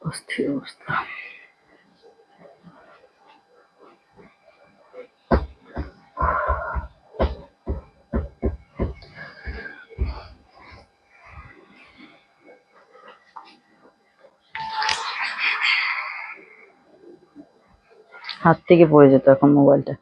অস্থির অবস্থা। হাত থেকে পড়ে যেত এখন মোবাইলটা।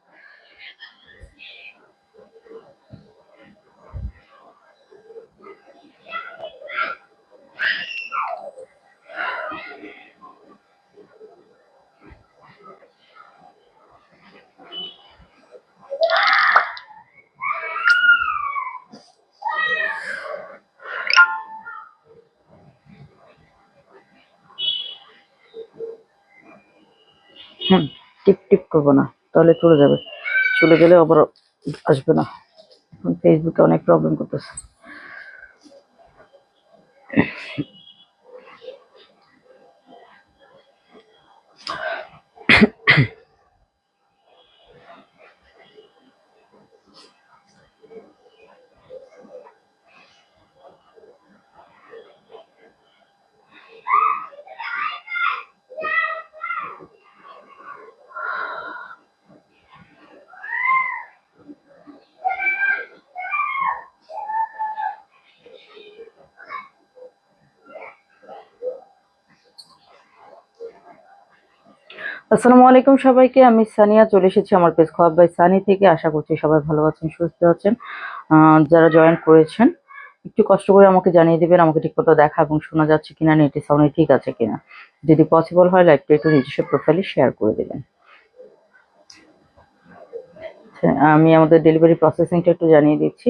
টিপ টিপ করবো না, তাহলে চলে যাবে। চলে গেলে আবার আসবে না। এখন ফেসবুকে অনেক প্রবলেম করতেছে। আসসালামু আলাইকুম সবাইকে, আমি সানিয়া চলে এসেছি আমার পেজ খোয়াব বাই সানি থেকে। আশা করছি সবাই ভালো আছেন, সুস্থ আছেন। যারা জয়েন করেছেন একটু কষ্ট করে আমাকে জানিয়ে দিবেন আমাকে ঠিকমতো দেখা এবং শোনা যাচ্ছে কিনা, নেটে সাউন্ড ঠিক আছে কিনা। যদি পসিবল হয় লাইভটা একটু নিজস্ব প্রোফাইলে শেয়ার করে দেবেন। আমি আমাদের ডেলিভারি প্রসেসিংটা একটু জানিয়ে দিচ্ছি।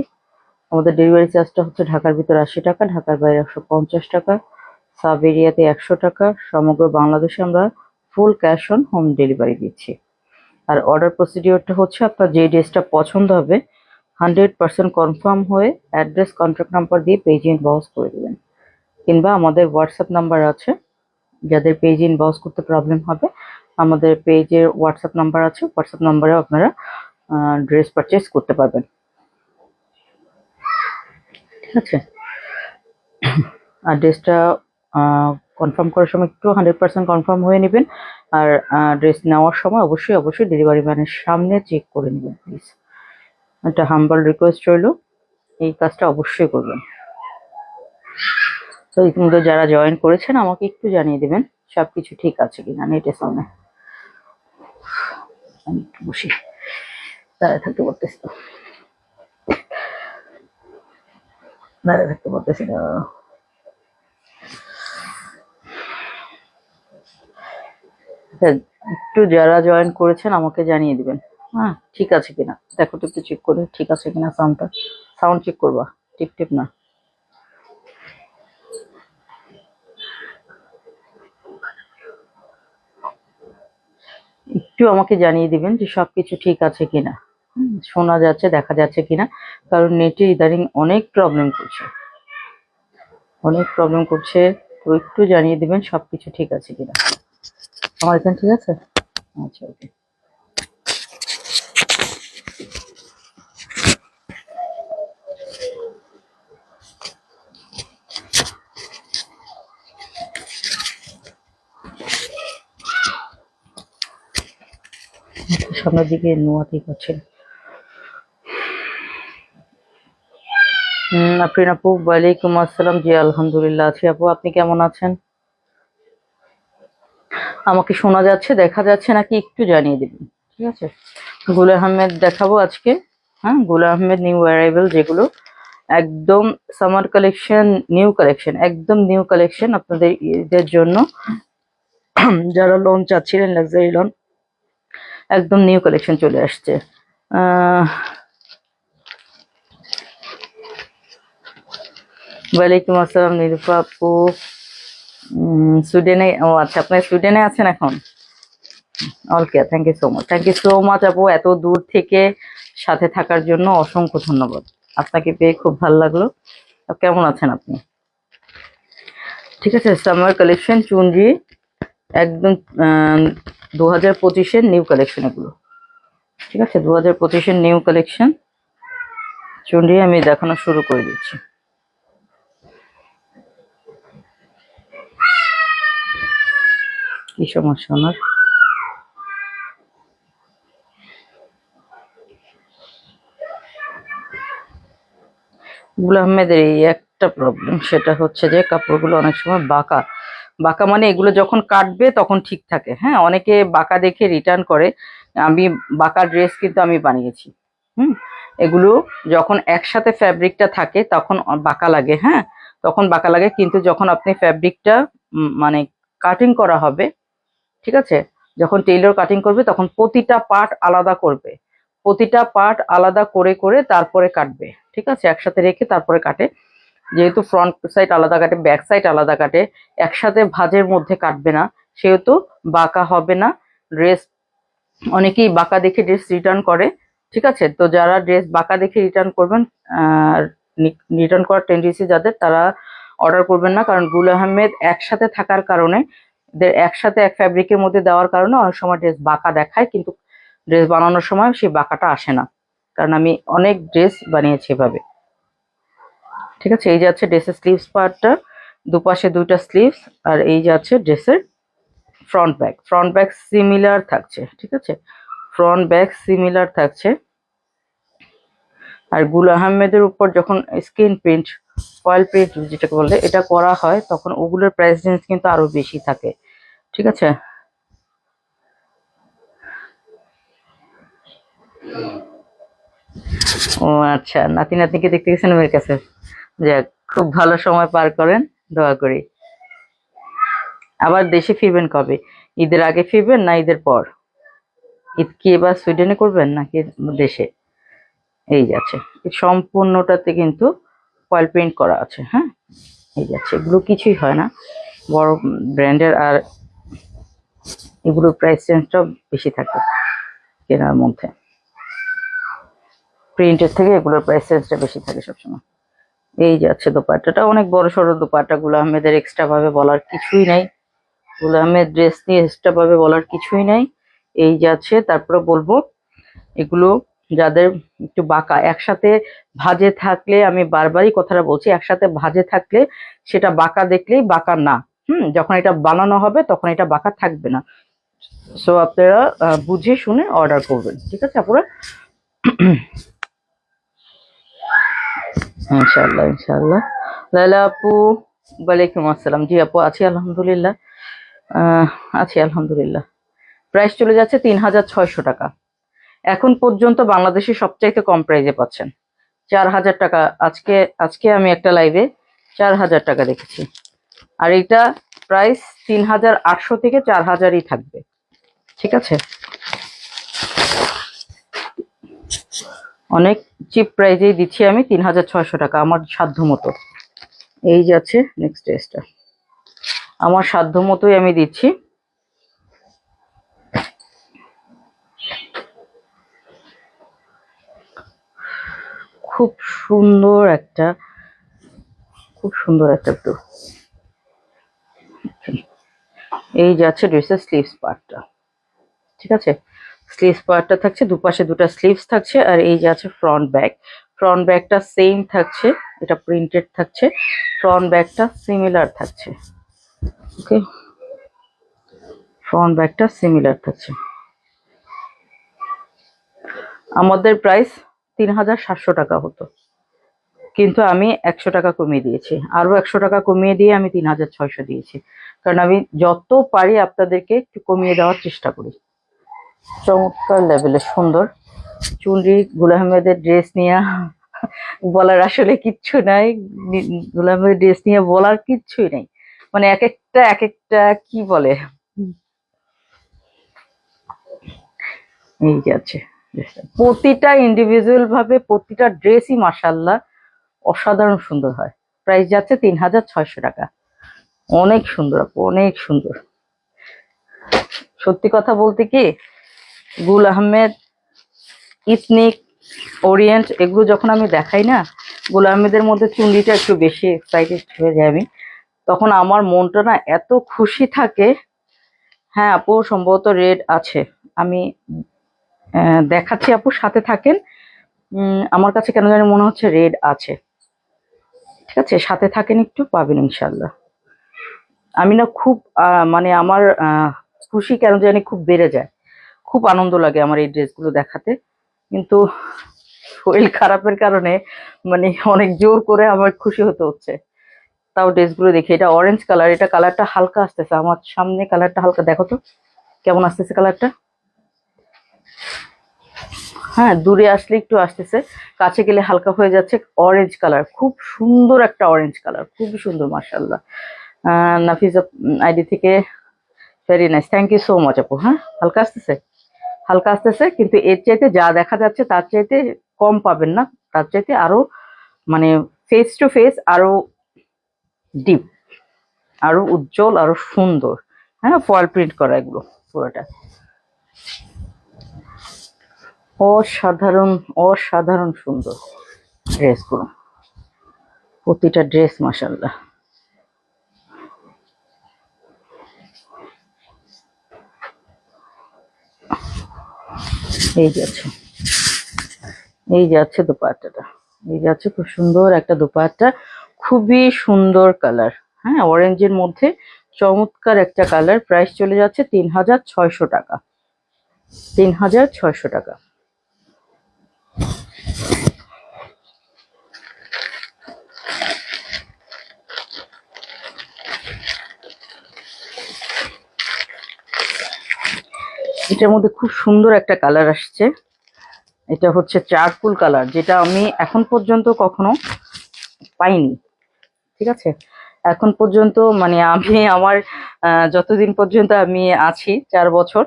আমাদের ডেলিভারি চার্জটা হচ্ছে ঢাকার ভিতরে 80 টাকা, ঢাকার বাইরে 150 টাকা, সাব এরিয়াতে 100 টাকা। সমগ্র বাংলাদেশে আমরা full cash on home delivery দিচ্ছি। আর অর্ডার প্রসিডিওরটা হচ্ছে আপনার যে ড্রেসটা পছন্দ হবে 100% কনফার্ম হয়ে অ্যাড্রেস কন্ট্যাক্ট নাম্বার দিয়ে পেজ ইনবক্স করে দেবেন, কিংবা আমাদের হোয়াটসঅ্যাপ নাম্বার আছে। যাদের পেজ ইনবক্স করতে প্রবলেম হবে আমাদের পেজের হোয়াটসঅ্যাপ নাম্বার আছে, হোয়াটসঅ্যাপ নাম্বারে আপনারা ড্রেস পারচেস করতে পারবেন। ঠিক আছে, আর ড্রেসটা কনফার্ম করার সময় একটু 100% কনফার্ম হয়ে নেবেন। আর ড্রেস নেওয়ার সময় অবশ্যই ডেলিভারি ম্যানের সামনে চেক করে নেবেন প্লিজ। একটা হাম্বল রিকোয়েস্ট রইল, এই কাজটা অবশ্যই করবেন। তো ইতিমধ্যে যারা জয়েন করেছেন আমাকে একটু জানিয়ে দেবেন সবকিছু ঠিক আছে কিনা নেটের সামনে। আমি একটু বসি, দাঁড়ায় থাকতে পারতেছি তো, দাঁড়ায় থাকতে পারতেছি না। একটু যারা জয়েন করেছেন আমাকে জানিয়ে দিবেন। হ্যাঁ, ঠিক আছে কিনা দেখো তো, একটু চেক করে ঠিক আছে কিনা। সাউন্ড চেক করবা, টিপ টিপ না। একটু আমাকে জানিয়ে দিবেন যে সবকিছু ঠিক আছে কিনা, শোনা যাচ্ছে দেখা যাচ্ছে কিনা। কারণ নেটে ইদানিং অনেক প্রবলেম করছে, তো একটু জানিয়ে দিবেন সবকিছু ঠিক আছে কিনা। আমার এখানে ঠিক আছে? আচ্ছা, ওকে। সামনের দিকে নোয়া ঠিক আছে। আফরিন আপু, ওয়ালাইকুম আসসালাম। জি আলহামদুলিল্লাহ আছি আপু, আপনি কেমন আছেন? আমাকে শোনা যাচ্ছে দেখা যাচ্ছে নাকি একটু জানিয়ে দিবেন। ঠিক আছে, গুল আহমেদ দেখাবো আজকে। হ্যাঁ, গুল আহমেদ নিউ অ্যারাইভেল, যেগুলো একদম সামার কালেকশন, একদম নিউ কালেকশন আপনাদের ঈদের জন্য। যারা লোন চাচ্ছিলেন, লাক্সারি লোন, একদম নিউ কালেকশন চলে আসছে। ওয়ালাইকুম আসসালাম নিরুপা আপু। সুইডেনে, ও আচ্ছা, আপনি সুইডেনে আছেন এখন। ওকে, থ্যাংক ইউ সো মাচ আপু, এত দূর থেকে সাথে থাকার জন্য অসংখ্য ধন্যবাদ। আপনাকে পেয়ে খুব ভালো লাগলো। কেমন আছেন আপনি? ঠিক আছে, সামার কালেকশন চুনরি, একদম 2025-এর নিউ কালেকশন এগুলো। ঠিক আছে, 2025-এর নিউ কালেকশন চুনরি আমি দেখানো শুরু করে দিচ্ছি। কি সমস্যা ওনার? গুল আহমেদের এই একটা প্রবলেম, সেটা হচ্ছে যে কাপড়গুলো অনেক সময় বাঁকা। বাঁকা মানে এগুলো যখন কাটবে তখন ঠিক থাকে। হ্যাঁ, অনেকে বাঁকা দেখে রিটার্ন করে। আমি বাঁকা ড্রেস কিন্তু আমি বানিয়েছি। হুম, এগুলো যখন একসাথে ফ্যাব্রিকটা থাকে তখন বাঁকা লাগে। হ্যাঁ, তখন বাঁকা লাগে, কিন্তু যখন আপনি ফ্যাব্রিকটা মানে কাটিং করা হবে, ঠিক আছে, যখন টেইলর কাটিং করবে তখন প্রতিটা পার্ট আলাদা করবে, প্রতিটা পার্ট আলাদা করে করে তারপরে কাটবে। ঠিক আছে, একসাথে রেখে তারপরে কাটে। যেহেতু ফ্রন্ট সাইড আলাদা কাটে, ব্যাক সাইড আলাদা কাটে, একসাথে ভাঁজের মধ্যে কাটবে না, সেহেতু বাঁকা হবে না ড্রেস। অনেকেই বাঁকা দেখে ড্রেস রিটার্ন করে। ঠিক আছে, তো যারা ড্রেস বাঁকা দেখে রিটার্ন করবেন, রিটার্ন করার টেন্ডেন্সি যাদের, তারা অর্ডার করবেন না। কারণ গুল আহমেদ একসাথে থাকার কারণে, এদের একসাথে এক ফ্যাব্রিকের মধ্যে দেওয়ার কারণে অনেক সময় ড্রেস বাঁকা দেখায়, কিন্তু ড্রেস বানানোর সময় সেই বাঁকাটা আসে না। কারণ আমি অনেক ড্রেস বানিয়েছি এভাবে। ঠিক আছে, এই যে আছে ড্রেসের স্লিভস পার্টটা, দুপাশে দুইটা স্লিভস, আর এই যে আছে ড্রেসের front back. Front back similar থাকছে। ঠিক আছে, ফ্রন্ট ব্যাক সিমিলার থাকছে। আর গুল আহমেদের উপর যখন স্ক্রিন প্রিন্ট, ফয়েল প্রিন্ট যেটাকে বলে, এটা করা হয়, তখন ওগুলোর প্রাইস রেঞ্জ কিন্তু আরো বেশি থাকে। ঠিক আছে, ও আচ্ছা, নাতি নাতনিকে দেখতে গেছেন মেয়ের কাছে? যাক, খুব ভালো সময় পার করেন, দোয়া করি। আবার দেশে ফিরবেন কবে? ঈদের আগে ফিরবেন না ঈদের পর? ঈদ কি এবার সুইডেনে করবেন নাকি দেশে? এই যাচ্ছে, সম্পূর্ণটাতে কিন্তু ফয়েল প্রিন্ট করা আছে। হ্যাঁ, এই যাচ্ছে, এগুলো কিছুই হয় না বড় ব্র্যান্ডের, আর এগুলোর প্রাইস রেঞ্জটাও বেশি থাকে কেনার মধ্যে। প্রিন্টের থেকে এগুলোর প্রাইস রেঞ্জটা বেশি থাকে সবসময়। এই যাচ্ছে দোপাট্টাটা, অনেক বড় সড়ো দোপাট্টা। গুল আহমেদের এক্সট্রা ভাবে বলার কিছুই নাই। গুল আহমেদ ড্রেস নিয়ে এক্সট্রা ভাবে বলার কিছুই নাই। এই যাচ্ছে, তারপরে বলবো এগুলো যাদের একটু বাঁকা, একসাথে ভাঁজে থাকলে, আমি বারবারই কথাটা বলছি, একসাথে ভাঁজে থাকলে সেটা বাঁকা দেখলেই বাঁকা না। যখন এটা বানানো হবে তখন এটা বাঁকা থাকবে না। সো আপনারা বুঝে শুনে অর্ডার করবেন। ঠিক আছে আপুরা, ইনশাল্লাহ ইনশাল্লাহ। লাইলা আপু, ওয়ালাইকুম আসসালাম। জি আপু, আছি আলহামদুলিল্লাহ। আছি আলহামদুলিল্লাহ। প্রাইস চলে যাচ্ছে 3600 টাকা। এখন পর্যন্ত বাংলাদেশে সবচাইতে কম প্রাইজে পাচ্ছেন 4000 টাকা। আজকে আজকে আমি একটা লাইভে 4000 টাকা দেখেছি। আর এটা প্রাইস 3800 থেকে 4000ই থাকবে। ঠিক আছে, অনেক চিপ প্রাইজেই দিচ্ছি আমি 3600 টাকা, আমার সাধ্য মতো। এই যাচ্ছে নেক্সট ড্রেসটা, আমার সাধ্য মতোই আমি দিচ্ছি। খুব সুন্দর একটা, খুব সুন্দর একটা একটু। এই যাচ্ছে ড্রেসের স্লিভস পার্টটা। ঠিক আছে, স্লিভস পার্টটা থাকছে, দুপাশে দুটো স্লিভস থাকছে, আর এই যে আছে ফ্রন্ট ব্যাক। ফ্রন্ট ব্যাকটা সেম থাকছে, এটা প্রিন্টেড থাকছে, ফ্রন্ট ব্যাকটা সিমিলার থাকছে। ওকে, ফ্রন্ট ব্যাকটা সিমিলার থাকছে। আমাদের প্রাইস 3700 টাকা হতো, কিন্তু আমি 100 টাকা কমিয়ে দিয়েছি, আরো 100 টাকা কমিয়ে দিয়ে আমি 3600 দিয়েছি। কারণ আমি যত পারি আপনাদেরকে একটু কমিয়ে দেওয়ার চেষ্টা করি। চমৎকার লেভেলের সুন্দর চুনরি। গুল আহমেদের ড্রেস নিয়ে বলার আসলে কিচ্ছু নাই। গুল আহমেদের ড্রেস নিয়ে বলার কিচ্ছুই নাই। মানে এক একটা এক একটা কি বলে। এই যে আছে প্রতিটা ইন্ডিভিজুয়াল ভাবে প্রতিটা ড্রেসই মাশাআল্লাহ অসাধারণ সুন্দর হয়। প্রাইস যাচ্ছে 3600 টাকা। অনেক সুন্দর আপু, অনেক সুন্দর। সত্যি কথা বলতে কি, গুল আহমেদ, ইথনিক, ওরিয়েন্ট এগুলো যখন আমি দেখাই না, গুল আহমেদের মধ্যে চুনরিটা একটু বেশি এক্সাইটেড হয়ে যায় আমি, তখন আমার মনটা না এত খুশি থাকে। হ্যাঁ আপু, সম্ভবত রেড আছে, আমি দেখাচ্ছি আপু, সাথে থাকেন। আমার কাছে কেন জানি মনে হচ্ছে রেড আছে। ঠিক আছে, সাথে থাকেন, একটু পাবেন ইনশাল্লাহ। আমি না খুব মানে আমার খুশি কেন জানি খুব বেড়ে যায়, খুব আনন্দ লাগে আমার এই ড্রেসগুলো দেখাতে। কিন্তু শরীর খারাপের কারণে মানে অনেক জোর করে আমার খুশি হতে হচ্ছে। তাও ড্রেসগুলো দেখি, এটা অরেঞ্জ কালার, এটা কালারটা হালকা আসতেছে আমার সামনে, কালারটা হালকা দেখো তো কেমন আসতেছে কালারটা। হ্যাঁ, দূরে আসলে একটু আসতেছে, কাছে গেলে হালকা হয়ে যাচ্ছে। অরেঞ্জ কালার, খুব সুন্দর একটা অরেঞ্জ কালার, খুবই সুন্দর মাশাআল্লাহ। নাফিজা আইডি থেকে, very nice, thank you so much আপু। হ্যাঁ, হালকা আসতেছে, হালকা আসতেছে, কিন্তু এর চাইতে যা দেখা যাচ্ছে তার চাইতে কম পাবেন না, তার চাইতে আরো মানে ফেস টু ফেস আরো ডিপ, আরো উজ্জ্বল, আরো সুন্দর। হ্যাঁ, ফয়েল প্রিন্ট করা এগুলো পুরোটা অসাধারণ, অসাধারণ সুন্দর ড্রেসগুলো, প্রতিটা ড্রেস মাশাআল্লাহ। এই যে আছে, এই যে আছে দোপাট্টাটা, এই যে আছে খুব সুন্দর একটা দোপাট্টা, খুবই সুন্দর কালার। হ্যাঁ, অরেঞ্জের মধ্যে চমৎকার একটা কালার। প্রাইস চলে যাচ্ছে ৩,৬০০ টাকা, ৩,৬০০ টাকা। এটার মধ্যে খুব সুন্দর একটা কালার আসছে, এটা হচ্ছে চারকুল কালার, যেটা আমি এখন পর্যন্ত কখনো পাইনি। ঠিক আছে, এখন পর্যন্ত মানে আমি আমার যতদিন পর্যন্ত আমি আছি 4 বছর,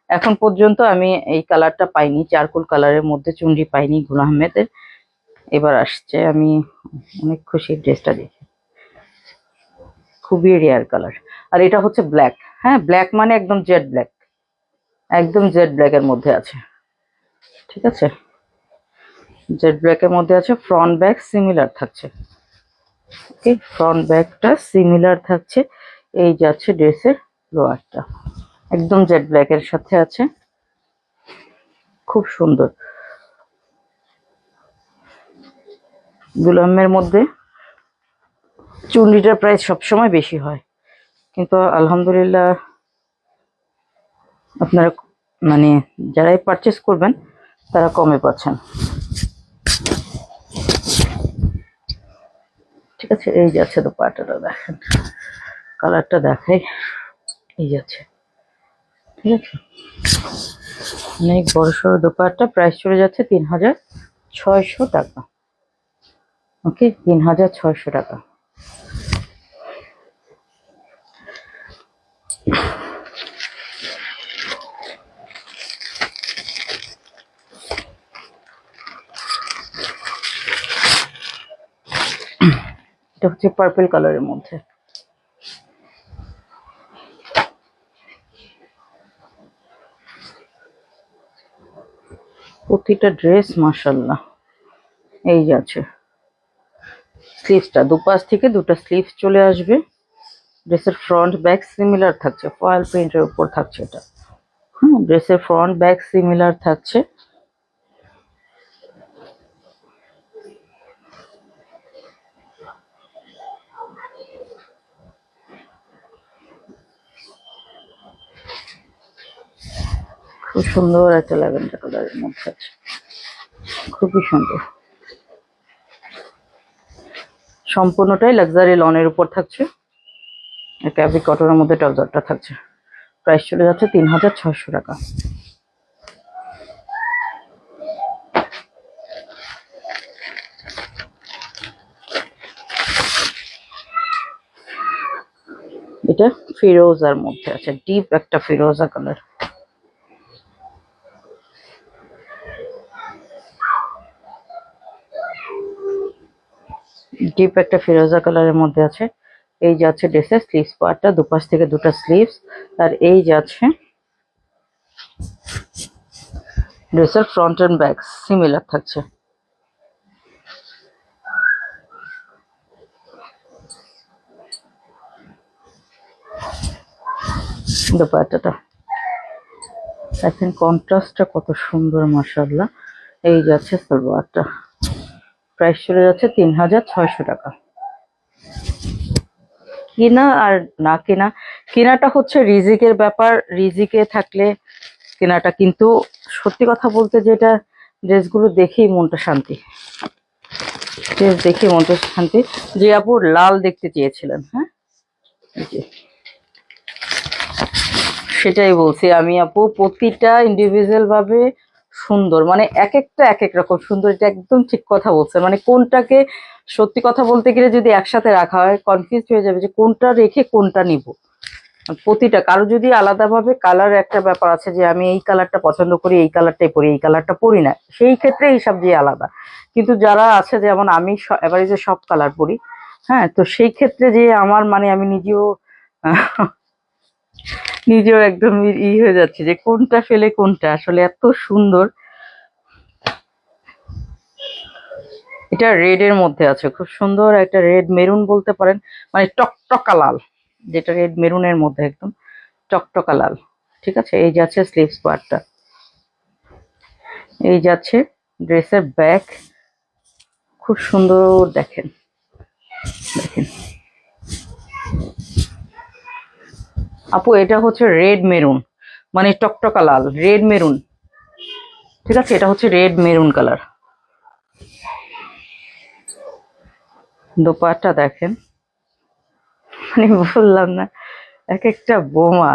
এখন পর্যন্ত আমি এই কালারটা পাইনি, চারকুল কালারের মধ্যে চুনরি পাইনি গুল আহমেদের। এবার আসছে, আমি অনেক খুশি ড্রেসটা দেখে, খুবই রেয়ার কালার। আর এটা হচ্ছে ব্ল্যাক। হ্যাঁ, ব্ল্যাক মানে একদম জেড ব্ল্যাক, একদম জেড ব্ল্যাকের মধ্যে আছে। ঠিক আছে, জেড ব্ল্যাকের মধ্যে আছে, ফ্রন্ট ব্যাক সিমিলার থাকছে। ওকে, ফ্রন্ট ব্যাকটা সিমিলার থাকছে। এই যাচ্ছে ড্রেসের লোয়ারটা, একদম জেড ব্ল্যাকের সাথে আছে, খুব সুন্দর। গুলামের মধ্যে চুন্ডিটার প্রাইস সবসময় বেশি হয়, কিন্তু আলহামদুলিল্লাহ আপনারা মানে যারাই পারচেস করবেন তারা কমে পাচ্ছেন। ঠিক আছে, এই যাচ্ছে দোপাট্টাটা, দেখেন কালারটা দেখাই, এই যাচ্ছে। ঠিক আছে, অনেক বড় সড়ো দোপাট্টা, প্রাইস চলে যাচ্ছে ৩,৬০০ টাকা। ওকে, ৩,৬০০ টাকা। এটা হচ্ছে পার্পল কালারের মধ্যে, প্রতিটা ড্রেস মাশাআল্লাহ। এই যাচ্ছে স্লিভসটা, দুপাশ থেকে দুটো স্লিভস চলে আসবে। ড্রেসের ফ্রন্ট ব্যাক সিমিলার থাকছে, ফয়েল প্রিন্টের উপর থাকছে এটা। হ্যাঁ, ড্রেসের ফ্রন্ট ব্যাক সিমিলার থাকছে। খুব সুন্দর একটা ল্যাভেন্ডার কালারের মধ্যে আছে, খুবই সুন্দর। সম্পূর্ণটাই লাক্সারি লনের উপর থাকছে, ক্যাবি কটনের মধ্যে ট্রাউজারটা থাকছে। প্রাইস চলে যাচ্ছে ৩,৬০০ টাকা। এটা ফিরোজার মধ্যে আছে, ডিপ একটা ফিরোজা কালার। ডিপ একটা ফিরোজা কালারের মধ্যে আছে। এই যাচ্ছে ড্রেসের স্লিভস পার্টটা, দুপাশ থেকে দুটো স্লিভস। আর এই যাচ্ছে ড্রেসের ফ্রন্ট এন্ড ব্যাক সিমিলার থাকছে। দোপাট্টাটা দেখেন, কন্ট্রাস্টটা কত সুন্দর মাশাআল্লাহ। এই যাচ্ছে সালোয়ারটা, প্রাইস চলে যাচ্ছে ৩,৬০০ টাকা। কিনা আর না কেনা, কেনাটা হচ্ছে রিজিকের ব্যাপার, রিজিকে থাকলে কেনাটা, কিন্তু সত্যি কথা বলতে যেটা ড্রেসগুলো দেখেই মনটা শান্তি, ড্রেস দেখে মনটা শান্তি। যে আপু লাল দেখতে চেয়েছিলেন, হ্যাঁ এই যে সেটাই বলছি আমি আপু, প্রতিটা ইন্ডিভিজুয়াল ভাবে সুন্দর, মানে এক একটা এক এক রকম সুন্দর, এটা একদম ঠিক কথা বলছেন। মানে কোনটাকে, সত্যি কথা বলতে গেলে যদি একসাথে রাখা হয় কনফিউজ হয়ে যাবে যে কোনটা রেখে কোনটা নিব। প্রতিটা কারো যদি আলাদাভাবে কালার একটা ব্যাপার আছে যে আমি এই কালারটা পছন্দ করি, এই কালারটাই পরি, এই কালারটা পরি না, সেই ক্ষেত্রে হিসাব দিয়ে আলাদা। কিন্তু যারা আছে যেমন আমি এবারে যে সব কালার পরি, হ্যাঁ, তো সেই ক্ষেত্রে যে আমার মানে আমি নিজেও নিজেও একদম হয়ে যাচ্ছে যে কোনটা ফেলে কোনটা, আসলে এত সুন্দর। এটা রেড এর মধ্যে আছে, খুব সুন্দর একটা রেড মেরুন বলতে পারেন, মানে টকটকা লাল, যেটা রেড মেরুনের মধ্যে একদম টকটকা লাল। ঠিক আছে, এই যাচ্ছে স্লিভস পার্টটা, এই যাচ্ছে ড্রেসের ব্যাক, খুব সুন্দর। দেখেন দেখেন আপু, এটা হচ্ছে রেড মেরুন, মানে টকটকা লাল, রেড মেরুন। ঠিক আছে, এটা হচ্ছে রেড মেরুন কালার। দোপাট্টা দেখেন, মানে বললাম না, এক একটা বোমা।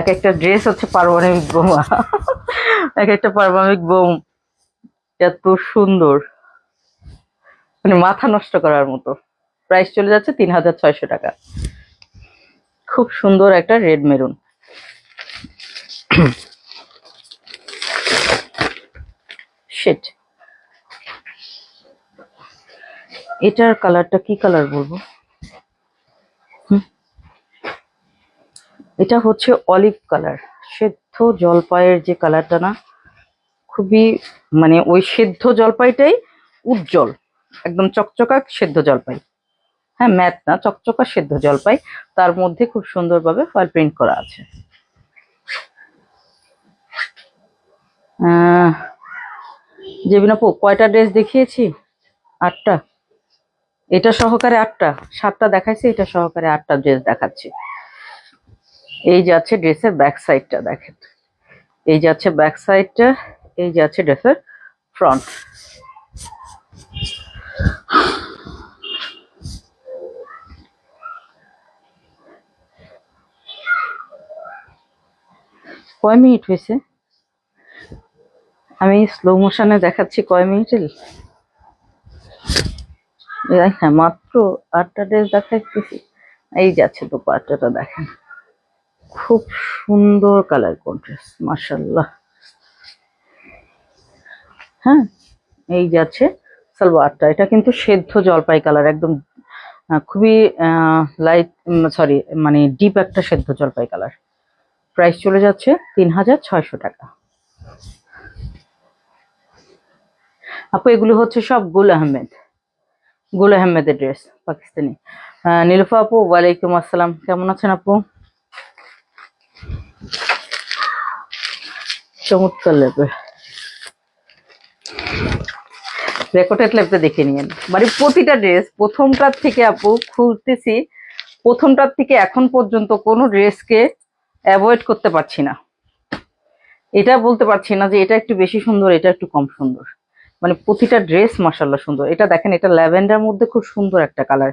এক একটা ড্রেস হচ্ছে পারমাণবিক বোমা, এক একটা পারমাণবিক বোম, এত সুন্দর, মানে মাথা নষ্ট করার মতো। প্রাইস চলে যাচ্ছে 3600 টাকা। খুব সুন্দর একটা রেড মেরুন। শিট, এটার কালারটা কি কালার বলবো, এটা হচ্ছে অলিভ কালার, সেদ্ধ জলপাইয়ের যে কালারটা না, খুবই, মানে ওই সেদ্ধ জলপাইটাই উজ্জ্বল, একদম চকচকা সেদ্ধ জলপাই। হ্যাঁ, ম্যাট না, চকচকা সেদ্ধ জলপাই, তার মধ্যে খুব সুন্দরভাবে ফয়েল প্রিন্ট করা আছে। জেবিন আপু, কয়টা ড্রেস দেখিয়েছি? 8টা। এটা সহকারে 8টা, 7টা দেখাইছি, এটা সহকারে 8টা ড্রেস দেখাচ্ছি। এই যাচ্ছে ড্রেসের ব্যাক সাইডটা দেখেন, এই যাচ্ছে ব্যাক সাইডটা, এই যাচ্ছে ড্রেসের ফ্রন্ট। কয় মিনিট হয়েছে? আমি স্লো মোশনে দেখাচ্ছি কয় মিনিটের। হ্যাঁ, মাত্র 8টা ড্রেস দেখাইতেছি। এই যাচ্ছে দোপাট্টাটা দেখেন, খুব সুন্দর কালার কন্ট্রাস্ট, মাশাআল্লাহ। হ্যাঁ, এই যাচ্ছে সালোয়ারটা, এটা কিন্তু সেদ্ধ জলপাই কালার, একদম খুবই লাইট, সরি মানে ডিপ একটা সেদ্ধ জলপাই কালার। প্রাইস চলে যাচ্ছে 3600 টাকা। আপু, এগুলো হচ্ছে সব গুল আহমেদ, গুল আহমেদের ড্রেস, পাকিস্তানি। নীলুফা আপু, ওয়ালাইকুম আসসালাম, কেমন আছেন আপু? চমৎকার লাগবে, রেকর্ডেড ল্যাবটা দেখে নিয়েন। মানে প্রতিটা ড্রেস প্রথমটার থেকে আপু খুলতেছি, প্রথমটার থেকে এখন পর্যন্ত কোনো ড্রেসকে অ্যাভয়েড করতে পারছি না। এটা বলতে পারছি না যে এটা একটু বেশি সুন্দর, এটা একটু কম সুন্দর, মানে প্রতিটা ড্রেস মাশাআল্লাহ সুন্দর। এটা দেখেন, এটা ল্যাভেন্ডার মধ্যে খুব সুন্দর একটা কালার।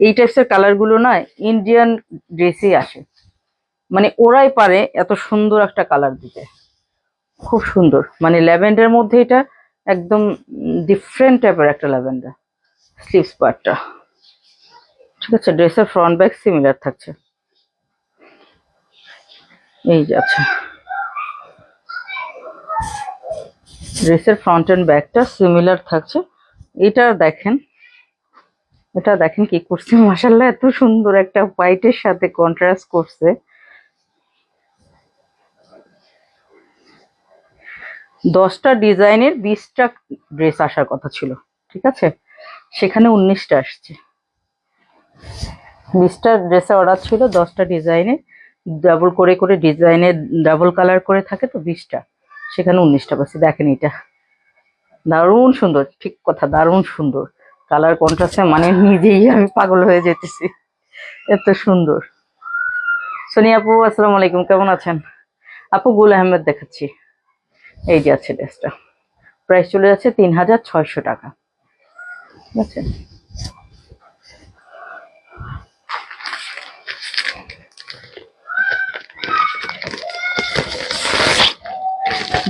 এই টাইপসের কালার গুলো না ইন্ডিয়ান ড্রেসেই আসে, মানে ওরাই পারে এত সুন্দর একটা কালার দিতে, খুব সুন্দর। মানে ল্যাভেন্ডার মধ্যে এটা একদম ডিফারেন্ট টাইপের একটা ল্যাভেন্ডার। স্লিভস পার্টটা, ঠিক আছে, ড্রেসের ফ্রন্ট ব্যাক সিমিলার থাকছে, এই যাচ্ছে ড্রেসের ফ্রন্ট এন্ড ব্যাকটা সিমিলার থাকছে। এটা দেখেন, এটা দেখেন কি করছে, মাশাআল্লাহ, এত সুন্দর একটা হোয়াইটের সাথে কন্ট্রাস্ট করছে। 10টা ডিজাইনের 20টা ড্রেস আসার কথা ছিল, ঠিক আছে, সেখানে 19টা আসছে। 20টা ড্রেসের অর্ডার ছিল, 10টা ডিজাইনে ডাবল করে ডিজাইনের ডাবল কালার করে থাকে তো 20টা, সেখানে 19টা পাচ্ছি। দেখেন এটা দারুণ সুন্দর, ঠিক কথা, দারুণ সুন্দর কালার কন্ট্রাস্টে, মানে নিজেই আমি পাগল হয়ে যেতেছি, এত সুন্দর। সোনি আপু আসসালামু আলাইকুম, কেমন আছেন? আপু গুল আহমেদ দেখাচ্ছি। এই যে আছে ড্রেসটা, প্রাইস চলে যাচ্ছে 3600 টাকা। ঠিক আছে,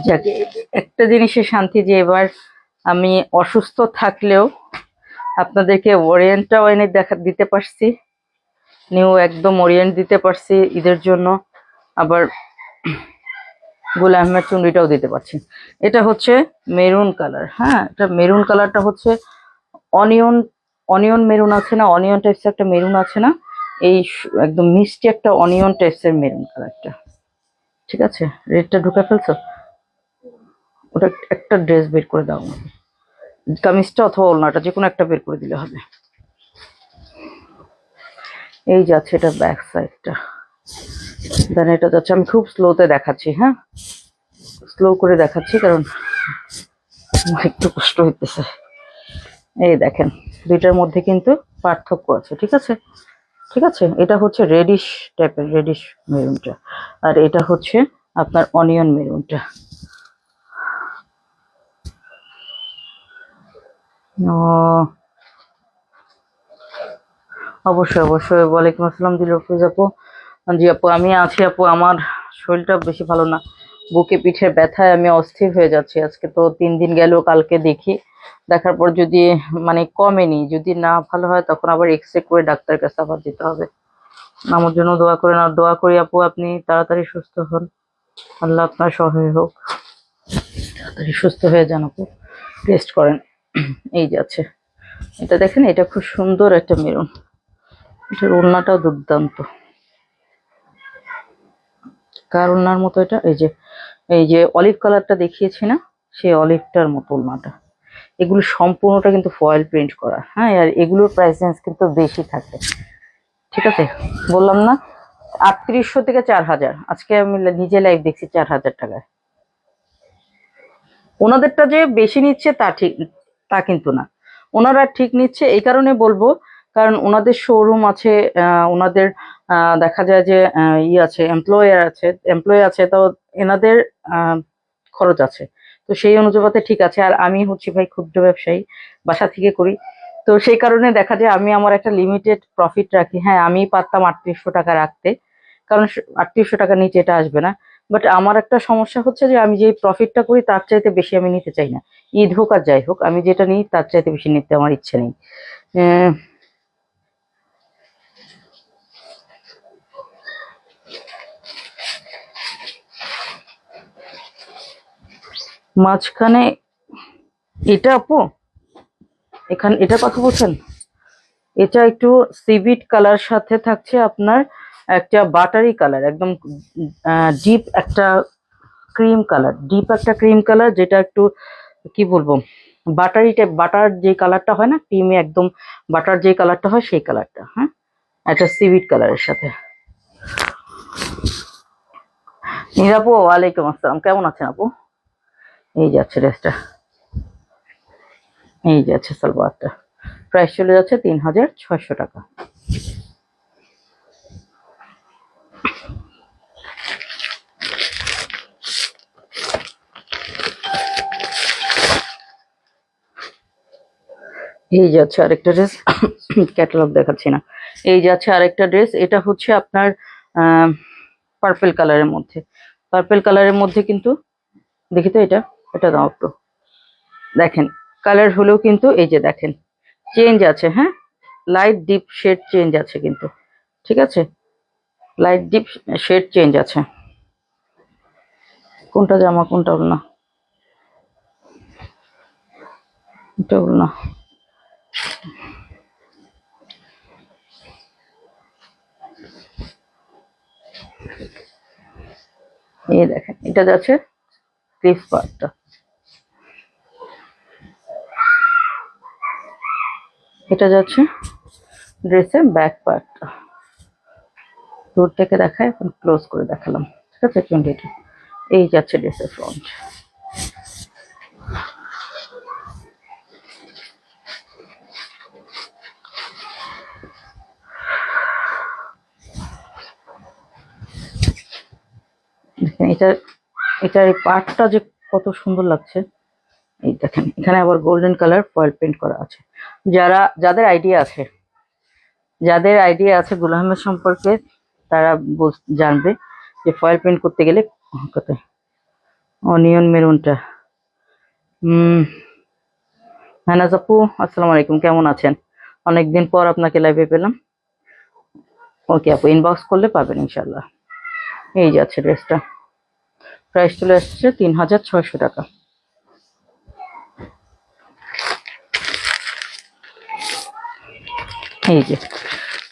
যাকে একটা জিনিসে শান্তি যে এবার আমি অসুস্থ থাকলেও আপনাদেরকে ওরিয়েন্টটাও এনে দিতে পারছি, নিউ একদম ওরিয়েন্ট দিতে পারছি ঈদের জন্য, আবার গুল আহমেদ চুন্ডিটাও দিতে পারছি। এটা হচ্ছে মেরুন কালার, হ্যাঁ এটা মেরুন কালারটা হচ্ছে অনিয়ন, অনিয়ন মেরুন আছে না, অনিয়ন টাইপসের একটা মেরুন আছে না, এই একদম মিষ্টি একটা অনিয়ন টাইপসের মেরুন কালারটা। ঠিক আছে, রেডটা ঢুকে ফেলছো, ওটা একটা ড্রেস বের করে দাও, কামিজটা অথবা ওড়নাটা যে কোনো একটা বের করে দিলে হবে। এই যাচ্ছে এটা ব্যাক সাইডটা, দেন এটা যাচ্ছে, আমি খুব স্লোতে দেখাচ্ছি, হ্যাঁ স্লো করে দেখাচ্ছি কারণ আমার একটু কষ্ট হইতেছে। এই দেখেন দুইটার মধ্যে কিন্তু পার্থক্য আছে, ঠিক আছে ঠিক আছে। এটা হচ্ছে রেডিশ টাইপের, রেডিশ মেরুনটা, আর এটা হচ্ছে আপনার অনিয়ন মেরুনটা। ও অবশ্যই অবশ্যই, ওয়ালাইকুম আসসালাম দিলফিজ আপু। জি আপু আমি আছি আপু, আমার শরীরটা বেশি ভালো না, বুকে পিঠে ব্যথায় আমি অস্থির হয়ে যাচ্ছি। আজকে তো 3 দিন গেল, কালকে দেখি, দেখার পর যদি মানে কমেনি, যদি না ভালো হয় তখন আবার এক্সরে করে ডাক্তারের কাছে আবার যেতে হবে। আমার জন্য দোয়া করেন, আর দোয়া করি আপু আপনি তাড়াতাড়ি সুস্থ হন, আল্লাহ আপনার সহায় হোক, তাড়াতাড়ি সুস্থ হয়ে যান আপু, রেস্ট করেন। এই যে আছে, এটা দেখেন, এটা খুব সুন্দর একটা মেরুন, এটার ওড়নাটাও দুর্দান্ত, কার ওড়নার মতো এটা, এই যে অলিভ কালারটা দেখিয়েছি না, সেই অলিভটার মতো ওড়নাটা। এগুলো সম্পূর্ণটা কিন্তু ফয়েল প্রিন্ট করা, হ্যাঁ, আর এগুলোর প্রাইস রেঞ্জ কিন্তু বেশি থাকে। ঠিক আছে, বললাম না 3800 থেকে 4000, আজকে আমি নিজে লাইভ দেখছি 4000 টাকায়। ওনাদেরটা যে বেশি নিচ্ছে তা ঠিক, তা কিন্তু না, ওনারা ঠিক নিচ্ছে এই কারণে বলবো, কারণ ওনাদের শোরুম আছে, ওনাদের দেখা যায় যে আছে, এমপ্লয় আছে, তো এনাদের খরচ আছে, তো সেই অনুযায়ী ঠিক আছে। আর আমি হচ্ছি ভাই ক্ষুদ্র ব্যবসায়ী, বাসা থেকে করি, তো সেই কারণে দেখা যায় আমি আমার একটা লিমিটেড প্রফিট রাখি। হ্যাঁ আমি পারতাম 3800 টাকা রাখতে, কারণ 3800 টাকা নিচে এটা আসবে না, বাট আমার একটা সমস্যা হচ্ছে যে আমি যে প্রফিটটা করি তার চাইতে বেশি আমি নিতে চাই না। ঈদ হোক আর যাই হোক, আমি যেটা নিই তার চাইতে বেশি নিতে আমার ইচ্ছে নেই। আহ, মাঝখানে এটা আপু, এখানে এটা কথা বলছেন, এটা একটু সিভিট কালার সাথে থাকছে আপনার একটা বাটারি কালার, একদম ডিপ একটা ক্রিম কালার, ডিপ একটা ক্রিম কালার, যেটা একটু কি বলবো, বাটারি টাইপ, বাটার যে কালারটা হয় না ক্রিমে, একদম বাটার যে কালারটা হয় সেই কালারটা, হ্যাঁ একটা সিভিট কালারের সাথে। নিরাপু ওয়ালাইকুম আসসালাম, কেমন আছেন আপু? এই যে আছে ড্রেসটা, এই যে আছে সালোয়ারটা, প্রাইস চলে যাচ্ছে 3600 টাকা। এই যে আছে আরেকটা ড্রেস, ক্যাটালগ দেখাচ্ছি না, এই যে আছে আরেকটা ড্রেস, এটা হচ্ছে আপনার পার্পেল কালারের মধ্যে, পার্পেল কালারের মধ্যে কিন্তু, দেখি তো এটা, এটা দাও একটু, দেখেন কালার হলেও কিন্তু এই যে দেখেন চেঞ্জ আছে, হ্যাঁ লাইট ডিপ শেড চেঞ্জ আছে কিন্তু, ঠিক আছে লাইট ডিপ শেড চেঞ্জ আছে। কোনটা জামা কোনটা ওড়না? এটা ওড়না, এই দেখেন এটা যাচ্ছে ক্লিপ পার্টটা, এটা যাচ্ছে ড্রেসের ব্যাক পার্টটা। দূর থেকে দেখায়, এখন ক্লোজ করে দেখালাম, ঠিক আছে 20টা। এই যাচ্ছে ড্রেসের ফ্রন্ট, এটা এটার এই পাটটা যে কত সুন্দর লাগছে। এই দেখেন এখানে আবার গোল্ডেন কালার ফয়েল প্রিন্ট করা আছে। যাদের আইডিয়া আছে গুল আহমেদ সম্পর্কে, তারা জানবে যে ফয়েল প্রিন্ট করতে গেলে কোথায় অনিয়ন মেরুনটা। হানাজ আপু, আসসালামু আলাইকুম, কেমন আছেন? অনেকদিন পর আপনাকে লাইভে পেলাম। ওকে আপু, ইনবক্স করলে পাবেন ইনশাল্লাহ। এই যে আছে ড্রেসটা, প্রাইস চলে আসছে 3600 টাকা। এই যে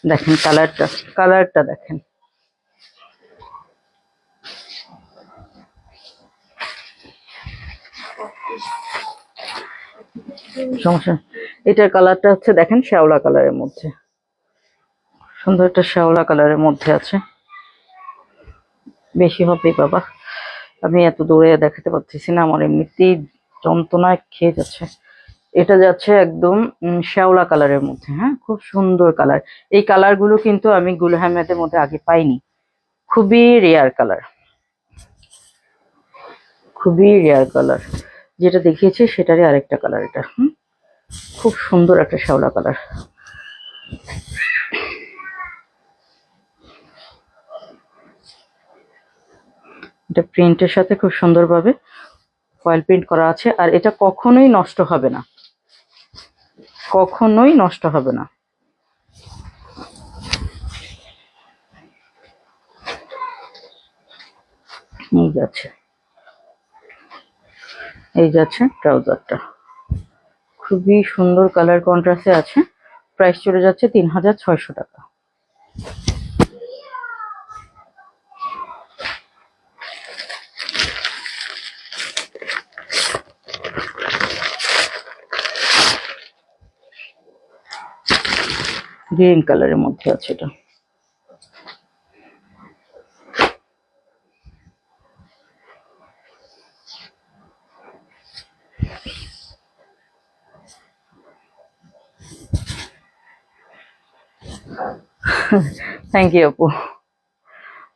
দেখেন কালারটা দেখেন, সমস্যা। এটার কালারটা হচ্ছে দেখেন শ্যাওলা কালারের মধ্যে, সুন্দর একটা শ্যাওলা কালারের মধ্যে আছে। বেশি হবে বাবা, আমি এত দূরে দেখাতে পারতেছি না, আমার এমনিতেই যন্ত্রণায় খেয়ে যাচ্ছে। এটা যাচ্ছে একদম শ্যাওলা কালারের মধ্যে। হ্যাঁ, খুব সুন্দর কালার। এই কালার গুলো কিন্তু আমি গুল আহমেদের মধ্যে আগে পাইনি, খুবই রেয়ার কালার, খুবই রেয়ার কালার। যেটা দেখিয়েছি সেটারই আরেকটা কালার এটা। খুব সুন্দর একটা শ্যাওলা কালার। এটা প্রিন্টের সাথে খুব সুন্দরভাবে ফয়েল প্রিন্ট করা আছে, আর এটা কখনোই নষ্ট হবে না, কখনোই নষ্ট হবে না। এই যাচ্ছে ট্রাউজারটা, খুবই সুন্দর কালার কন্ট্রাস্টে আছে। প্রাইস চলে যাচ্ছে 3600 টাকা। গ্রিন কালারের মধ্যে আছে এটা। থ্যাংক ইউ আপু।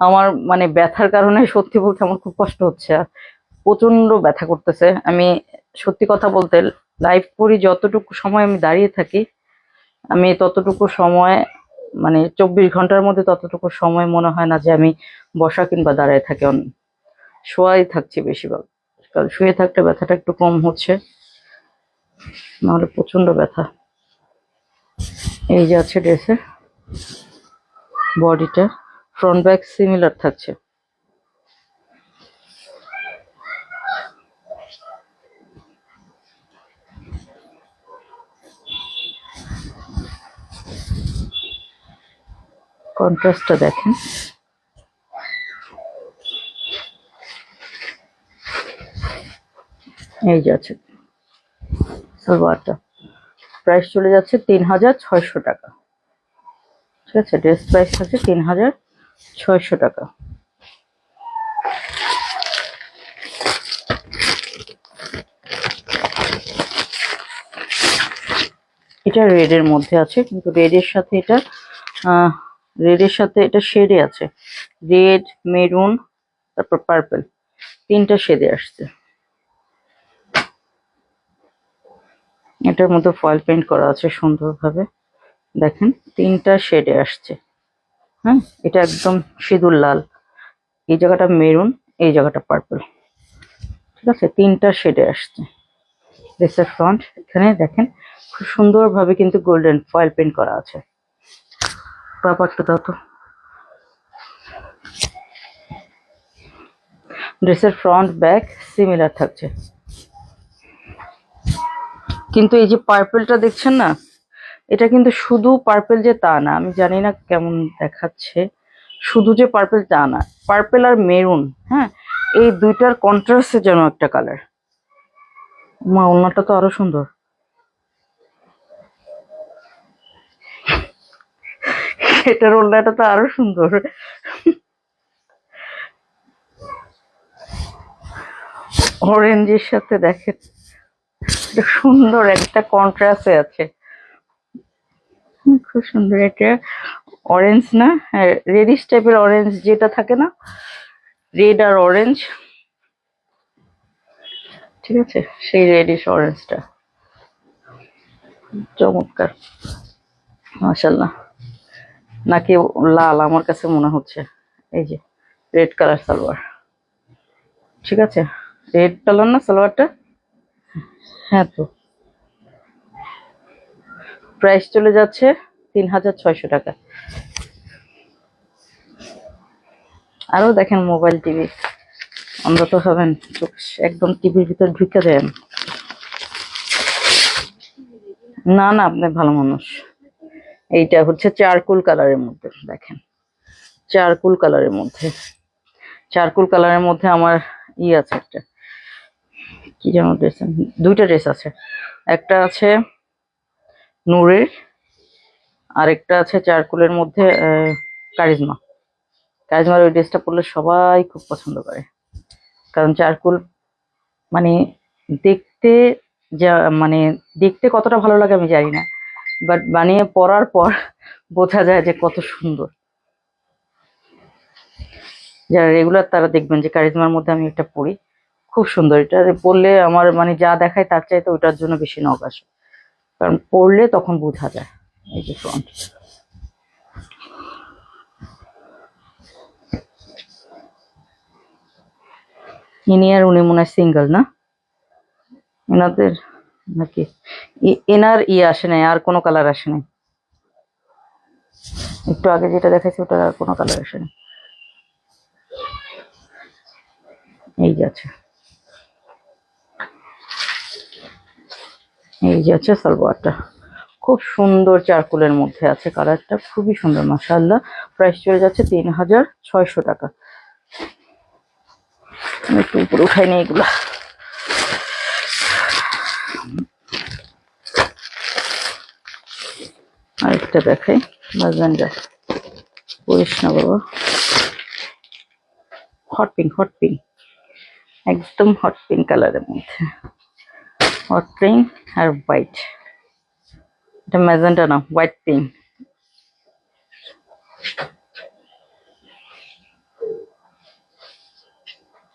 আমার মানে ব্যথার কারণে সত্যি বলতে আমার খুব কষ্ট হচ্ছে, প্রচন্ড ব্যথা করতেছে। আমি সত্যি কথা বলতে লাইভ করি, যতটুকু সময় আমি দাঁড়িয়ে থাকি, আমি ততটুকু সময় মানে 24 ঘন্টার মধ্যে ততটুকু সময় মনে হয় না যে আমি বসা কিংবা দাঁড়ায় থাকি, শোয়াই থাকছি বেশিরভাগ। কারণ শুয়ে থাকলে ব্যথাটা একটু কম হচ্ছে, নাহলে প্রচন্ড ব্যথা। এই যে আছে ড্রেসের বডিটা, ফ্রন্ট ব্যাক সিমিলার থাকছে। কন্ট্রাস্টটা দেখেন, এই যে আছে সালোয়ারটা। প্রাইস চলে যাচ্ছে 3600 টাকা। ঠিক আছে, ড্রেস প্রাইস হচ্ছে 3600 টাকা। এটা রেডের মধ্যে আছে, কিন্তু রেডের সাথে এটা শেডে আছে, রেড, মেরুন, তারপর পার্পল, 3টা শেডে আসছে। এটার মধ্যে ফয়েল পেইন্ট করা আছে সুন্দরভাবে, দেখেন 3টা শেডে আসছে। হ্যাঁ, এটা একদম সিঁদুর লাল, এই জায়গাটা মেরুন, এই জায়গাটা পার্পল। ঠিক আছে, 3টা শেডে আসছে। ড্রেসের ফ্রন্ট এখানে দেখেন খুব সুন্দরভাবে কিন্তু গোল্ডেন ফয়েল পেইন্ট করা আছে। ব্যাপারটা দাও তো। ড্রেসের ফ্রন্ট ব্যাক সিমিলার থাকছে, কিন্তু এই যে পার্পলটা দেখছেন না, এটা কিন্তু শুধু পার্পল যে তা না, আমি জানি না কেমন দেখাচ্ছে, শুধু যে পার্পল তা না, পার্পল আর মেরুন, হ্যাঁ, এই দুইটার কন্ট্রাস্টে যেন একটা কালার। মা, ওনাটা তো আরো সুন্দর, এটার ওড়নাটা তো আরো সুন্দর। অরেঞ্জের সাথে দেখেন সুন্দর একটা কন্ট্রাস্টে আছে, খুব সুন্দর। এটা অরেঞ্জ না, রেডিশ টাইপের অরেঞ্জ যেটা থাকে না, রেড আর অরেঞ্জ, ঠিক আছে, সেই রেডিশ অরেঞ্জটা চমৎকার মাশাআল্লাহ। নাকি লাল আমার কাছে মনে হচ্ছে। এই যে রেড কালার সালোয়ার, ঠিক আছে, রেড কালার না সালোয়ারটা? হ্যাঁ, তো প্রাইস চলে যাচ্ছে 3600 টাকা। আরো দেখেন মোবাইল টিভি, আমরা তো হবেন চোখ একদম টিভির ভিতর ঢুকে দেন। না না, আপনি ভালো মানুষ। এইটা হচ্ছে চারকুল কালারের মধ্যে, দেখেন চারকুল কালারের মধ্যে, চারকুল কালারের মধ্যে আমার আছে একটা, কি যেন ড্রেস, দুইটা ড্রেস আছে, একটা আছে নূরের, আরেকটা আছে চারকুলের মধ্যে কারিজমা। কারিজমার ওই ড্রেসটা পরলে সবাই খুব পছন্দ করে, কারণ চারকুল মানে দেখতে যা, মানে দেখতে কতটা ভালো লাগে আমি জানি না, বাট বানিয়ে পরার পর বোঝা যায় যে কত সুন্দর। যারা রেগুলার তারা দেখবেন যে কারিজমার মধ্যে আমি একটা পরি, খুব সুন্দর। এটা পরলে আমার মানে যা দেখায় তার চাইতে ওইটার জন্য বেশি নক আসে, কারণ পরলে তখন বোঝা যায়। এই যে ফ্রন্ট, ইনি আর উনি মনে হয় সিঙ্গেল না, এনাদের নাকি এনার আসে নাই, আর কোনো কালার আসে নাই। একটু আগে যেটা দেখাচ্ছি ওটার আর কোনো কালার আসে নাই। এই যে আছে, এই যে আছে সালোয়ারটা, খুব সুন্দর চারকুলের মধ্যে আছে, কালারটা খুবই সুন্দর মাশাআল্লাহ। প্রাইস চলে যাচ্ছে 3600 টাকা। আমি একটু উপরে উঠাই নি এগুলা। আরেকটা দেখাই, ম্যাজেন্ডা, পরিস না বাবা, হট পিঙ্ক, হট পিঙ্ক, একদম হট পিঙ্ক কালারের মধ্যে, হট পিঙ্ক আর হোয়াইট, এটা ম্যাজেন্ডা না, হোয়াইট পিঙ্ক।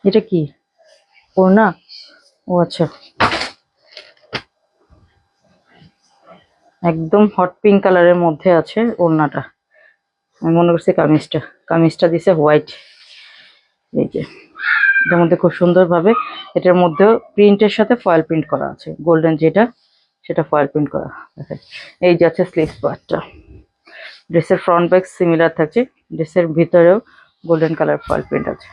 এটা কি ওড়না? ও আচ্ছা, একদম হট পিঙ্ক কালারের মধ্যে আছে ওড়নাটা। আমি মনে করছি কামিজটা, কামিজটা দিছে হোয়াইট। এই যে এটার মধ্যে খুব সুন্দর ভাবে, এটার মধ্যেও প্রিন্টের সাথে ফয়েল প্রিন্ট করা আছে, গোল্ডেন যেটা সেটা ফয়েল প্রিন্ট করা। দেখেন এই যে আছে স্লিভস পার্টটা, ড্রেসের ফ্রন্ট ব্যাক সিমিলার থাকছে, ড্রেসের ভিতরেও গোল্ডেন কালার ফয়েল প্রিন্ট আছে।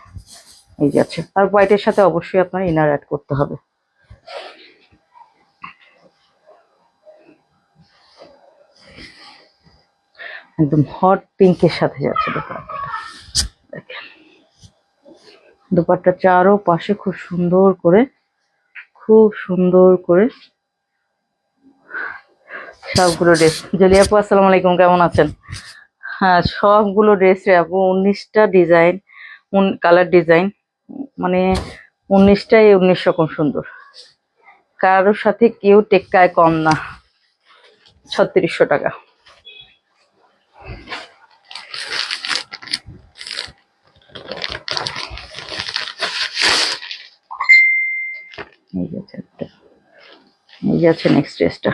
এই যে আছে, আর হোয়াইটের সাথে অবশ্যই আপনার ইনার অ্যাড করতে হবে। একদম হট পিঙ্কের সাথে যাচ্ছে দোপাট্টাটা, দেখেন দোপাট্টা চারও পাশে খুব সুন্দর করে, খুব সুন্দর করে সবগুলো ড্রেস। জলি আপু আসসালামু আলাইকুম, কেমন আছেন? হ্যাঁ, সবগুলো ড্রেস রে আপু 19টা ডিজাইন, কালার ডিজাইন, মানে 19টাই 19 রকম সুন্দর, কারোর সাথে কেউ টেক্কায় কম না। 3600 টাকা। এই যে আছে নেক্সট ড্রেসটা,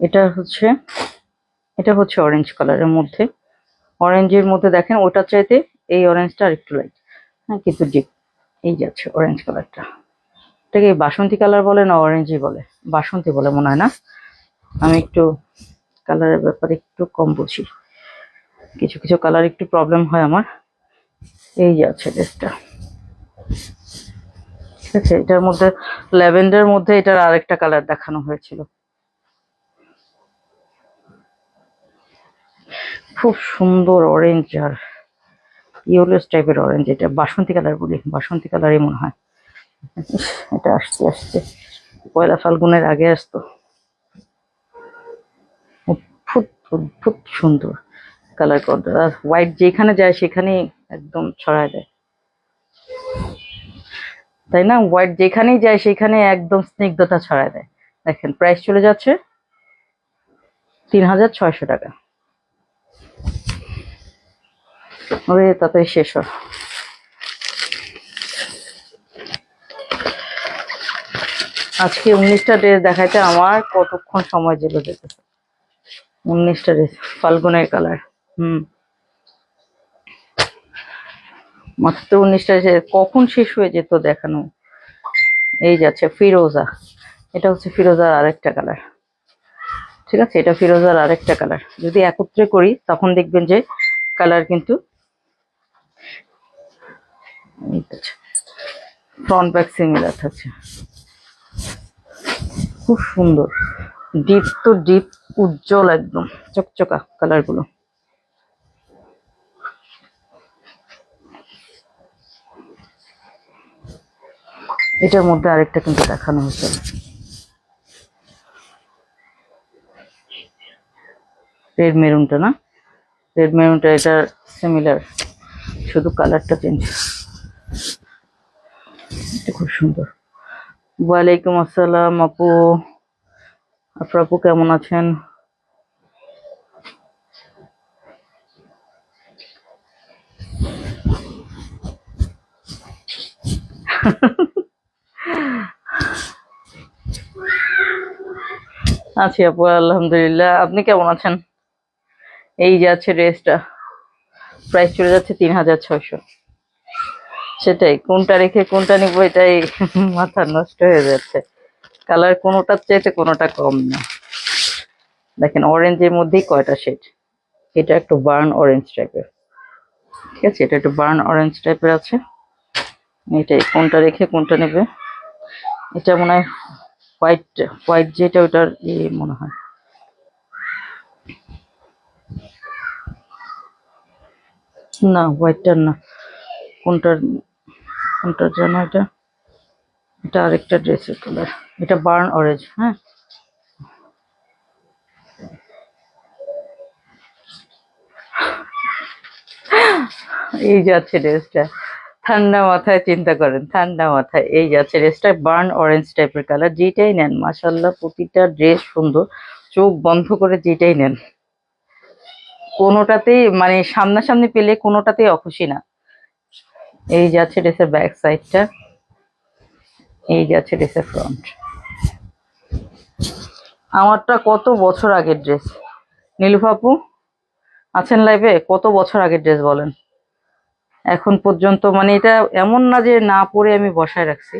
এটা হচ্ছে অরেঞ্জ কালারের মধ্যে, অরেঞ্জের মধ্যে দেখেন ওটার চাইতে এই অরেঞ্জটা আর একটু লাইট, হ্যাঁ কিন্তু ডিপ। এই যে আছে অরেঞ্জ কালারটা, এটাকে বাসন্তী কালার বলে না অরেঞ্জই বলে? বাসন্তী বলে মনে হয় না, আমি একটু কালারের ব্যাপারে একটু কম বুঝি, কিছু কিছু কালার একটু প্রবলেম হয় আমার। এই যে আছে ড্রেসটা, ঠিক আছে, এটার মধ্যে ল্যাভেন্ডার মধ্যে এটার আরেকটা কালার দেখানো হয়েছিল, খুব সুন্দর অরেঞ্জ আর ইয়েলোস টাইপের অরেঞ্জ, এটা বাসন্তী কালার বলি, বাসন্তী কালারই মনে হয়। এটা আসতে আসতে পয়লা ফাল্গুনের আগে আসতো। অদ্ভুত অদ্ভুত সুন্দর কালার করতে, আর হোয়াইট যেখানে যায় সেখানেই একদম ছড়ায় দেয়, তাই না? হোয়াইট যেখানেই যায় সেখানে একদম স্নিগ্ধতা ছড়ায় দেয়। দেখেন প্রাইস চলে যাচ্ছে 3600 টাকা। ওরে তাড়াতাড়ি শেষ হয়। আজকে 19টা ড্রেস দেখাইতে আমার কতক্ষণ সময় চলে যেতেছে। 19টা ড্রেস ফাল্গুনের কালার। মাত্র 19টা কখন শেষ হয়ে যেত দেখানো। এই যাচ্ছে ফিরোজা, এটা হচ্ছে ফিরোজার আরেকটা কালার। ঠিক আছে, এটা ফিরোজার আরেকটা কালার। যদি একত্রে করি তখন দেখবেন যে কালার কিন্তু ফ্রন্ট ব্যাক সিমিলার থাকছে। খুব সুন্দর, ডিপ তো ডিপ, উজ্জ্বল একদম চকচকা কালার গুলো। এটার মধ্যে আরেকটা কিন্তু দেখানো হয়েছে, রেড মেরুনটা না, রেড মেরুনটা এটা সিমিলার, শুধু কালারটা চেঞ্জ। এটা খুব সুন্দর। ওয়ালাইকুম আসসালাম আপু, আপু কেমন আছেন? আছি আপু আলহামদুলিল্লাহ, আপনি কেমন আছেন? এই যে আছে ড্রেসটা, প্রাইস চলে যাচ্ছে 3600। সেটাই, কোনটা রেখে কোনটা নিবো এটাই মাথা নষ্ট হয়ে যাচ্ছে। কালার কোনোটার চাইতে কোনোটা কম না। দেখেন অরেঞ্জের মধ্যেই কয়টা শেড। এটা একটু বার্ন অরেঞ্জ টাইপের, ঠিক আছে, এটা একটু বার্ন অরেঞ্জ টাইপের আছে। এটাই কোনটা রেখে কোনটা নেবে। এটা মনে হয় হোয়াইট, হোয়াইট যেটা ওটার মনে হয়। না হোয়াইটটার না, কোনটার কোনটার যেন এটা, এটা আরেকটা ড্রেসের কালার, এটা বার্ন অরেঞ্জ। হ্যাঁ, এই যাচ্ছে ড্রেসটা, ঠান্ডা মাথায় চিন্তা করেন, ঠান্ডা মাথায় এই যাচ্ছে ড্রেসটা বার্ন অরেঞ্জ টাইপের কালার। যেটাই নেন মাশাল্লাহ প্রতিটা ড্রেস সুন্দর, চোখ বন্ধ করে যেটাই নেন কোনোটাতেই মানে সামনাসামনি পেলে কোনোটাতেই অখুশি না। এই যাচ্ছে ড্রেসের ব্যাক সাইডটা, এই যাচ্ছে ড্রেসের ফ্রন্ট। আমারটা কত বছর আগের ড্রেস, নীলুফা আপু আছেন লাইভে? কত বছর আগের ড্রেস বলেন, এখন পর্যন্ত মানে এটা এমন না যে না পরে আমি বসায় রাখছি,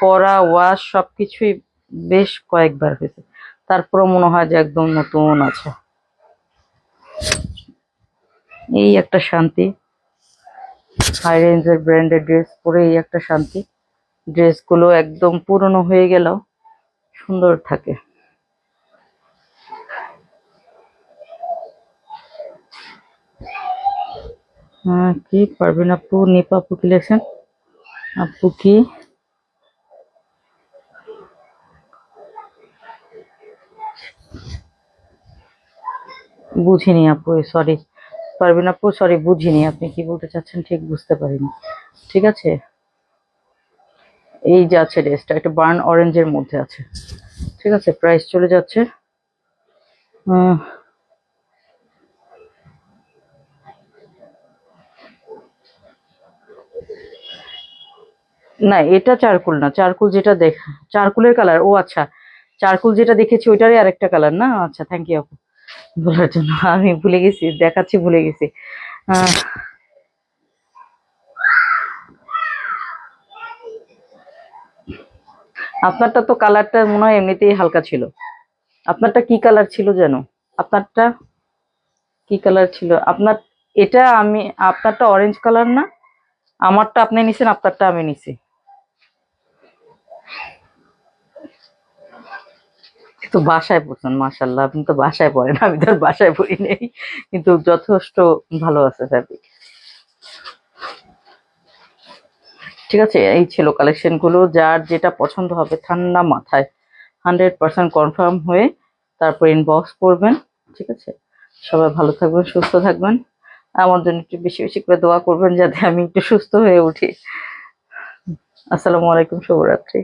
পরা ওয়াশ সবকিছুই বেশ কয়েকবার হয়েছে, তারপরে মনে হয় যে একদম নতুন আছে। এই একটা শান্তি, হাই রেঞ্জের ব্র্যান্ডের ড্রেস পরে এই একটা শান্তি। ড্রেসগুলো একদম পুরনো হয়ে গেলেও সুন্দর থাকে। হ্যাঁ, কি পারবেন আপু, নিপা আপু কি লেখছেন? আপু কি বুঝিনি আপু, সরি পারবেন আপু, সরি বুঝিনি আপনি কি বলতে চাচ্ছেন, ঠিক বুঝতে পারিনি। ঠিক আছে, এই যে আছে ড্রেসটা, একটা বার্ন অরেঞ্জের মধ্যে আছে। ঠিক আছে, প্রাইস চলে যাচ্ছে না এটা চারকুল না, চারকুল যেটা চারকুলের কালার, ও আচ্ছা, চারকুল যেটা দেখেছি ওইটারই আরেকটা কালার না। আচ্ছা, থ্যাংক ইউ আপু বলার জন্য, আমি ভুলে গেছি, দেখাচ্ছি ভুলে গেছি। আপনারটা তো কালারটা মনে হয় এমনিতেই হালকা ছিল। আপনারটা কি কালার ছিল যেন, আপনারটা কি কালার ছিল আপনার? এটা আমি, আপনারটা অরেঞ্জ কালার না, আমারটা আপনি নিছেন, আপনারটা আমি নিছি। তো বাসায় পড়ছেন মাশাল্লাহ, আপনি তো বাসায় পড়েন, আমি তো আর বাসায় পড়ি নেই, কিন্তু যথেষ্ট ভালো আছে ফ্যাব্রিক। ঠিক আছে, এই ছিল কালেকশন গুলো। যার যেটা পছন্দ হবে ঠান্ডা মাথায় 100% কনফার্ম হয়ে তারপর ইনবক্স করবেন। ঠিক আছে, সবাই ভালো থাকবেন, সুস্থ থাকবেন, আমার জন্য একটু বেশি বেশি করে দোয়া করবেন যাতে আমি একটু সুস্থ হয়ে উঠি। আসসালামু আলাইকুম, শুভরাত্রি।